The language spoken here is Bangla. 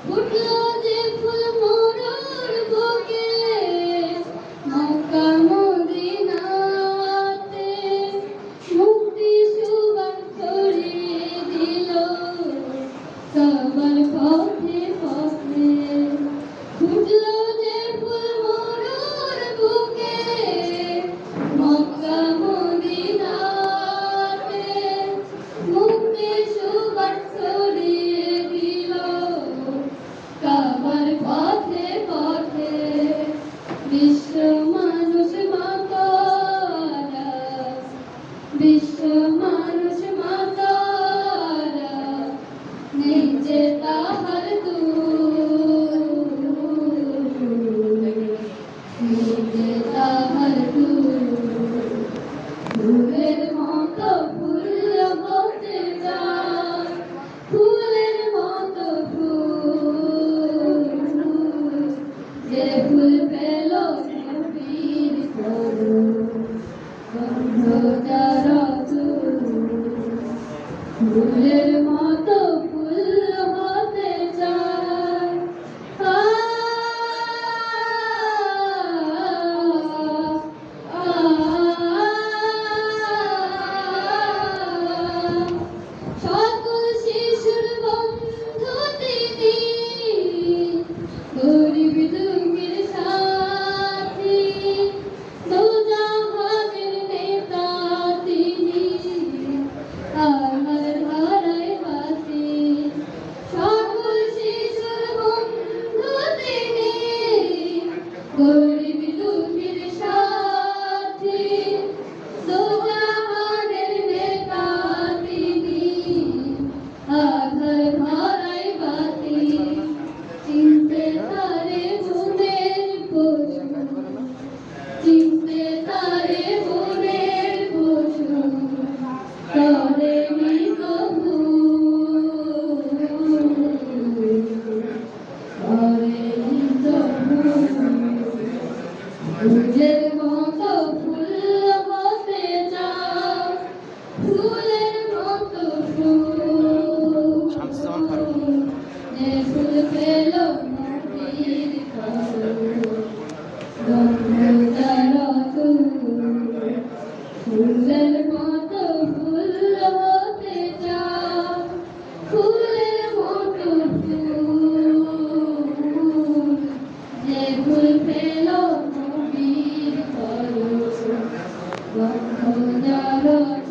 ফুটলো যে ফুল মোরর বুকে মক্কা মদিনাতে মুক্তি সুবাস ছড়িয়ে দিল সবার পথে পথে ফুটলো যে ফুল মোরর বুকে মক্কা মদিনাতে মুক্তি সুবাস ছড়িয়ে দিল সবার পথে পথে বিশ্ব মানুষ মাতারা বিশ্ব মানুষ মাতারা নিজে তাহার নিজে তাহার ফুলের মতো ফুল হতে যায় ফুলের মতো ফুল যে ফুল পেল নবীর গন্ধ যার ফুলের মতো ফুল হতে চায় সকল শিশুর বন্ধু তিনি গরিব দুঃখীর সাথী দোজাহানের নেতা তিনি আমার ধারায় বাসি সকল শিশুর বন্ধু তিনি গরিব দুঃখীর সাথী দোজাহানের নেতা তিনি আধার ভরাই বাতি চিনতে তারে মনের পশু চিনতে তারে মনের পশু করে নি কবু করে নি তবু ফুলের মতো ফুল হতে চাও ফুলের মতো ফুল যে ফুল পেল নবীর ফুলের মতো ফুল হতে চাও ফুলের মতো ফুল যে ফুল পেল নবীর গন্ধ যার